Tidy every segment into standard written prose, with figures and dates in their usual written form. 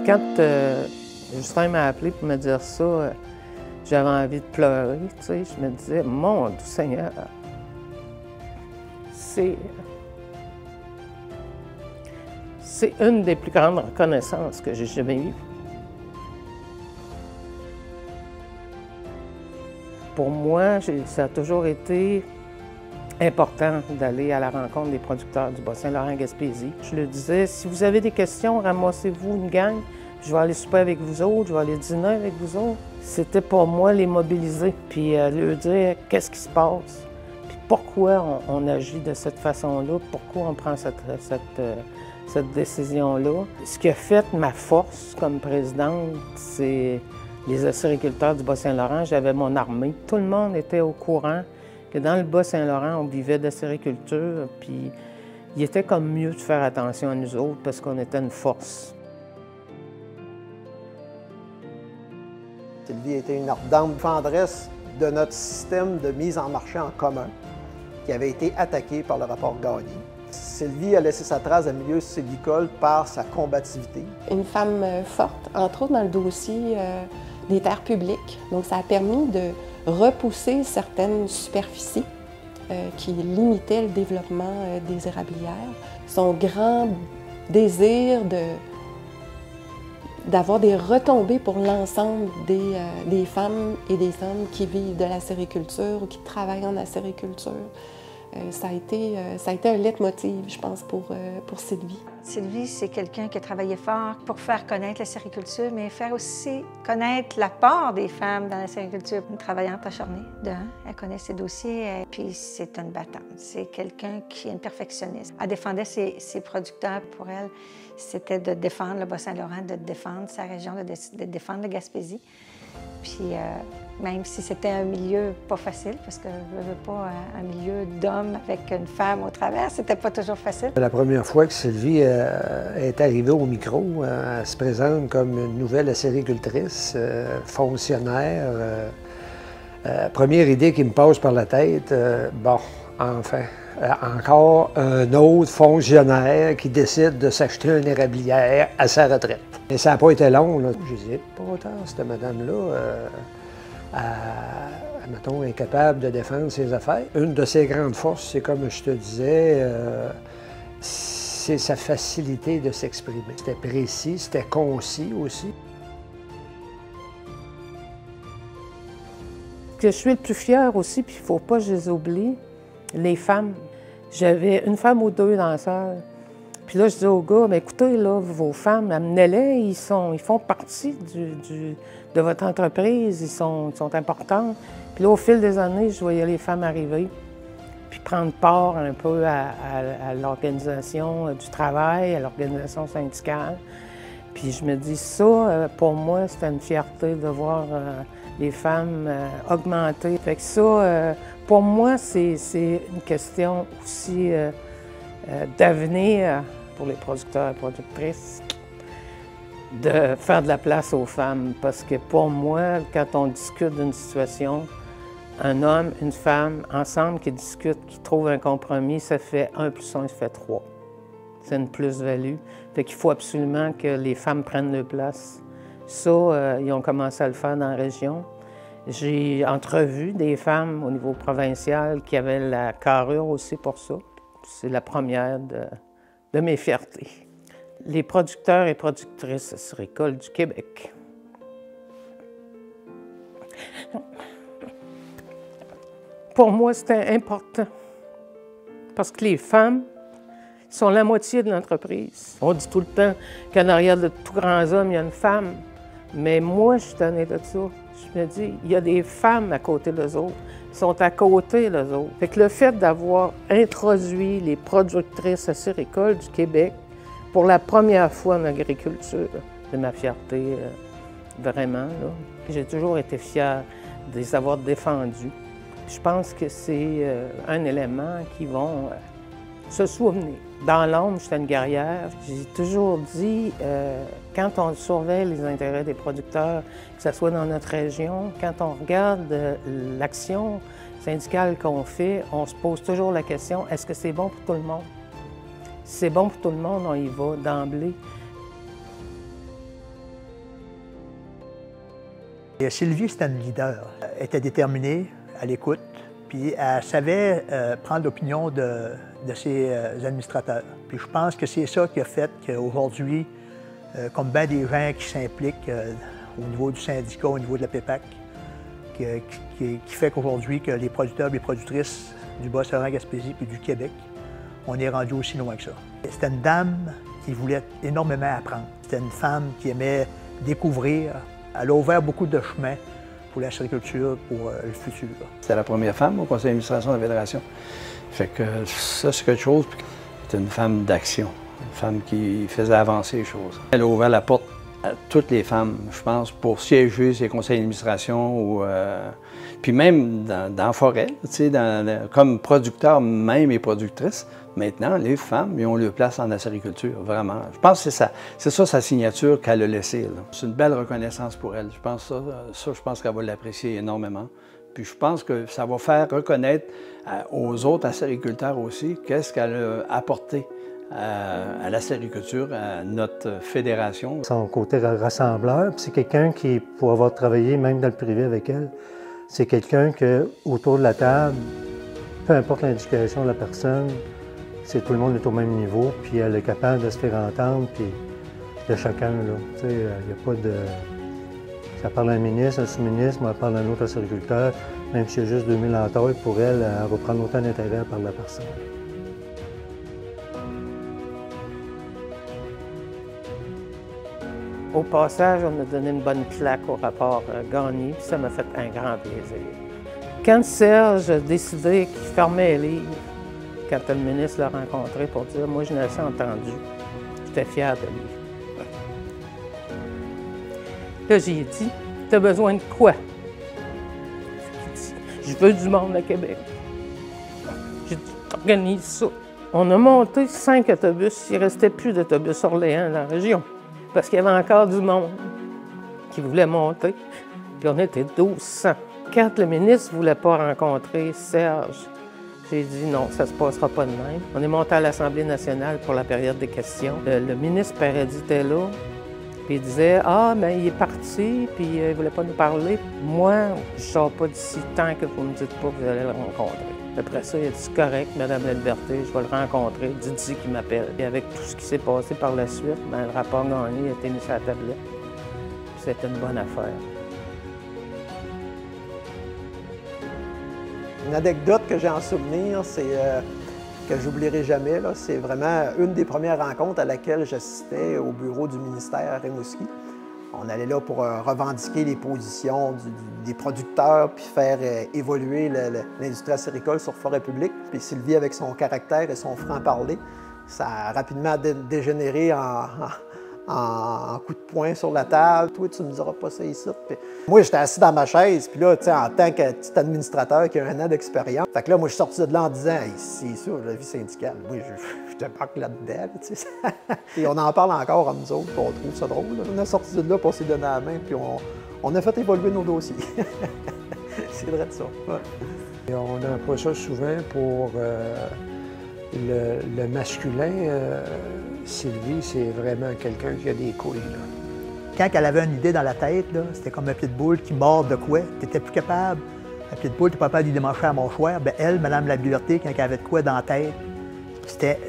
Quand Justin m'a appelé pour me dire ça, j'avais envie de pleurer, tu sais. Je me disais, mon Dieu Seigneur, c'est une des plus grandes reconnaissances que j'ai jamais eues. Pour moi, ça a toujours été important d'aller à la rencontre des producteurs du Bas-Saint-Laurent-Gaspésie. Je le disais, si vous avez des questions, ramassez-vous une gang, je vais aller souper avec vous autres, je vais aller dîner avec vous autres. C'était pour moi les mobiliser, puis leur dire qu'est-ce qui se passe, puis pourquoi on agit de cette façon-là, pourquoi on prend cette décision-là. Ce qui a fait ma force comme présidente, c'est les acériculteurs du Bas-Saint-Laurent. J'avais mon armée. Tout le monde était au courant que dans le Bas-Saint-Laurent, on vivait d'acériculture, puis il était comme mieux de faire attention à nous autres parce qu'on était une force. Sylvie était une ardente défendresse de notre système de mise en marché en commun qui avait été attaqué par le rapport Gagné. Sylvie a laissé sa trace dans le milieu sylvicole par sa combativité. Une femme forte, entre autres dans le dossier des terres publiques. Donc ça a permis de repousser certaines superficies qui limitaient le développement des érablières. Son grand désir d'avoir des retombées pour l'ensemble des femmes et des hommes qui vivent de la sériculture ou qui travaillent en acériculture. Ça a été un leitmotiv, je pense, pour Sylvie. Sylvie, c'est quelqu'un qui a travaillé fort pour faire connaître la sériculture, mais faire aussi connaître l'apport des femmes dans la sériculture. Une travaillante acharnée, elle connaît ses dossiers, et puis c'est une battante. C'est quelqu'un qui est une perfectionniste. Elle défendait ses producteurs. Pour elle, c'était de défendre le Bas-Saint-Laurent, de défendre sa région, de défendre la Gaspésie. Puis même si c'était un milieu pas facile, parce que je veux pas un milieu d'hommes avec une femme au travers, c'était pas toujours facile. La première fois que Sylvie est arrivée au micro, elle se présente comme une nouvelle acéricultrice, fonctionnaire. Première idée qui me passe par la tête, bon, enfin, encore un autre fonctionnaire qui décide de s'acheter une érablière à sa retraite. Et ça n'a pas été long, là. Je disais, pas autant, cette madame-là, mettons, incapable de défendre ses affaires. Une de ses grandes forces, c'est comme je te disais, c'est sa facilité de s'exprimer. C'était précis, c'était concis aussi. Ce que je suis le plus fière aussi, puis il ne faut pas que je les oublie, les femmes. J'avais une femme ou deux dans la salle. Puis là, je dis aux gars, bien, écoutez, là, vos femmes, amenez-les, ils font partie de votre entreprise, ils sont importants. Puis là, au fil des années, je voyais les femmes arriver, puis prendre part un peu à l'organisation du travail, à l'organisation syndicale. Puis je me dis, ça, pour moi, c'était une fierté de voir les femmes augmenter. Fait que ça, pour moi, c'est une question aussi d'avenir pour les producteurs et productrices, de faire de la place aux femmes. Parce que pour moi, quand on discute d'une situation, un homme, une femme, ensemble, qui discutent, qui trouvent un compromis, ça fait 1 + 1, ça fait 3. C'est une plus-value. Fait qu'il faut absolument que les femmes prennent leur place. Ça, ils ont commencé à le faire dans la région. J'ai entrevu des femmes au niveau provincial qui avaient la carrure aussi pour ça. C'est la première de mes fiertés. Les producteurs et productrices acéricoles du Québec. Pour moi, c'était important parce que les femmes sont la moitié de l'entreprise. On dit tout le temps qu'en arrière de tout grands hommes, il y a une femme. Mais moi, je suis tannée de ça. Je me dis, il y a des femmes à côté d'eux autres. Ils sont à côté d'eux autres. Fait que le fait d'avoir introduit les productrices acéricoles du Québec pour la première fois en agriculture, c'est ma fierté, vraiment. J'ai toujours été fière de les avoir défendues. Je pense que c'est un élément qui vont se souvenir. Dans l'ombre, j'étais une guerrière. J'ai toujours dit, quand on surveille les intérêts des producteurs, que ce soit dans notre région, quand on regarde l'action syndicale qu'on fait, on se pose toujours la question, est-ce que c'est bon pour tout le monde? Si c'est bon pour tout le monde, on y va d'emblée. Et Sylvie, c'était une leader. Elle était déterminée, à l'écoute, puis elle savait prendre l'opinion de ses administrateurs. Puis je pense que c'est ça qui a fait qu'aujourd'hui, comme bien des gens qui s'impliquent au niveau du syndicat, au niveau de la PEPAC, qui fait qu'aujourd'hui, que les producteurs et les productrices du Bas-Saint-Laurent-Gaspésie et du Québec, on est rendu aussi loin que ça. C'était une dame qui voulait énormément apprendre. C'était une femme qui aimait découvrir. Elle a ouvert beaucoup de chemins pour la sériculture, pour le futur. C'était la première femme au conseil d'administration de la Fédération. Fait que ça, c'est quelque chose. C'était une femme d'action, une femme qui faisait avancer les choses. Elle a ouvert la porte à toutes les femmes, je pense, pour siéger ces conseils d'administration ou puis même dans la forêt, comme producteurs même et productrices. Maintenant, les femmes, ils ont leur place en acériculture, vraiment. Je pense que c'est ça sa signature qu'elle a laissée. C'est une belle reconnaissance pour elle. Je pense je pense qu'elle va l'apprécier énormément. Puis je pense que ça va faire reconnaître aux autres acériculteurs aussi qu'est-ce qu'elle a apporté à l'acériculture, à notre fédération. Son côté rassembleur, puis c'est quelqu'un qui, pour avoir travaillé même dans le privé avec elle, c'est quelqu'un que, autour de la table, peu importe l'éducation de la personne, tout le monde est au même niveau, puis elle est capable de se faire entendre, puis de chacun, là. Tu sais, il n'y a pas de... Ça parle à un ministre, un sous-ministre, mais elle parle à un autre acériculteur, même s'il y a juste 2000 entailles, pour elle, elle va prendre autant d'intérêt à parler à la personne. Au passage, on a donné une bonne claque au rapport Gagné, puis ça m'a fait un grand plaisir. Quand Serge a décidé qu'il fermait les livres, quand le ministre l'a rencontré pour dire « Moi, je n'ai assez entendu », j'étais fier de lui. Là, j'ai dit « T'as besoin de quoi? » Il dit « Je veux du monde à Québec. » J'ai dit « T'organises ça. » On a monté 5 autobus, il ne restait plus d'autobus Orléans dans la région, parce qu'il y avait encore du monde qui voulait monter, puis on était 1200. Quand le ministre ne voulait pas rencontrer Serge, j'ai dit non, ça ne se passera pas de même. On est monté à l'Assemblée nationale pour la période des questions. Le ministre Paradis était là, puis il disait « Ah, mais il est parti, puis il ne voulait pas nous parler. Moi, je ne sors pas d'ici tant que vous ne me dites pas que vous allez le rencontrer. » Après ça, il a dit « C'est correct, Madame la Liberté, je vais le rencontrer. Dites-y qu'il m'appelle. » Et avec tout ce qui s'est passé par la suite, bien, le rapport Gagné a été mis sur la tablette. C'était une bonne affaire. Une anecdote que j'ai en souvenir, c'est que j'oublierai jamais. C'est vraiment une des premières rencontres à laquelle j'assistais au bureau du ministère à Rimouski. On allait là pour revendiquer les positions des producteurs puis faire évoluer l'industrie acéricole sur forêt publique. Puis Sylvie, avec son caractère et son franc-parler, ça a rapidement dégénéré en coup de poing sur la table. « Toi, tu ne me diras pas ça ici. » Moi, j'étais assis dans ma chaise, puis là, tu sais, en tant que petit administrateur qui a 1 an d'expérience, fait que là, moi, je suis sorti de là en disant « C'est sûr, la vie syndicale. Moi, je te parle là-dedans. » Tu sais. Et on en parle encore à nous autres, puis on trouve ça drôle. Là. On est sorti de là, puis on s'est donné la main, puis on a fait évoluer nos dossiers. C'est vrai de ça. Ouais. Et on emploie ça souvent pour le masculin. Sylvie, c'est vraiment quelqu'un qui a des couilles. Là. Quand elle avait une idée dans la tête, c'était comme un pitbull qui mord de quoi. Tu n'étais plus capable. Un pitbull, tu n'es pas capable d'y démancher à mâchoire. Bien, elle, Madame la Liberté, quand elle avait de quoi dans la tête,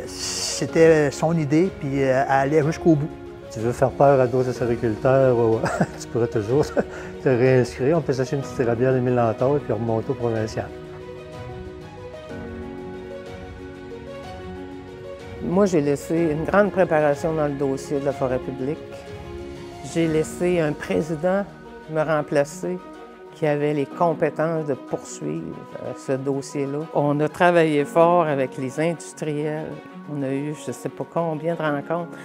c'était son idée, puis elle allait jusqu'au bout. Si tu veux faire peur à d'autres acériculteurs, tu pourrais toujours te réinscrire. On peut s'acheter une petite érablière de 1000 entailles puis remonter au provincial. Moi, j'ai laissé une grande préparation dans le dossier de la forêt publique. J'ai laissé un président me remplacer qui avait les compétences de poursuivre ce dossier-là. On a travaillé fort avec les industriels. On a eu je ne sais pas combien de rencontres.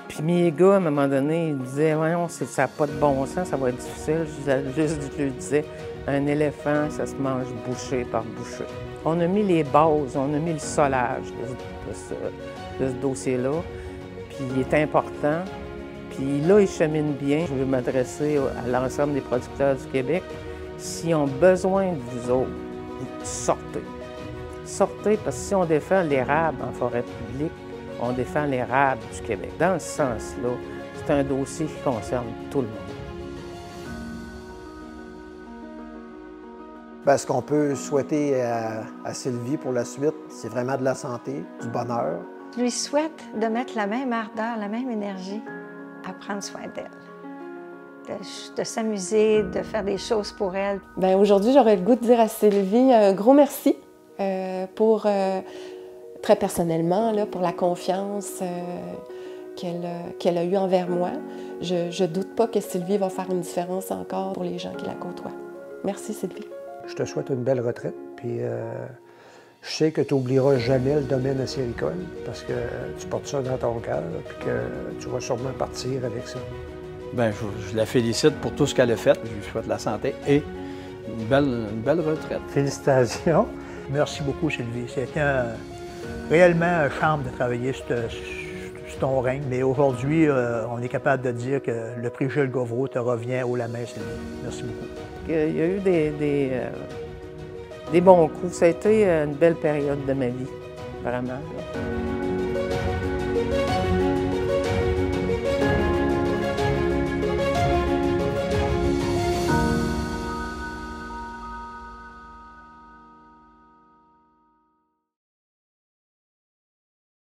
Puis mes gars, à un moment donné, ils disaient « Voyons, ça n'a pas de bon sens, ça va être difficile. » Je leur disais « Un éléphant, ça se mange bouchée par bouchée. » On a mis les bases, on a mis le solage de ce dossier-là, puis il est important. Puis là, il chemine bien. Je veux m'adresser à l'ensemble des producteurs du Québec. S'ils ont besoin de vous autres, sortez. Sortez, parce que si on défend l'érable en forêt publique, on défend l'érable du Québec. Dans ce sens-là, c'est un dossier qui concerne tout le monde. Ce qu'on peut souhaiter à Sylvie pour la suite, c'est vraiment de la santé, du bonheur. Je lui souhaite de mettre la même ardeur, la même énergie à prendre soin d'elle, de s'amuser, de faire des choses pour elle. Bien, aujourd'hui, j'aurais le goût de dire à Sylvie un gros merci pour, très personnellement, là, pour la confiance qu'elle a eue envers moi. Je ne doute pas que Sylvie va faire une différence encore pour les gens qui la côtoient. Merci, Sylvie. Je te souhaite une belle retraite, puis je sais que tu n'oublieras jamais le domaine acéricole parce que tu portes ça dans ton cœur, puis que tu vas sûrement partir avec ça. Bien, je la félicite pour tout ce qu'elle a fait. Je lui souhaite la santé et une belle retraite. Félicitations. Merci beaucoup, Sylvie. C'était réellement un charme de travailler sur ton règne. Mais aujourd'hui, on est capable de dire que le prix Jules Gauvreau te revient haut la main, Sylvie. Merci beaucoup. Il y a eu des bons coups. Ça a été une belle période de ma vie, vraiment. Là.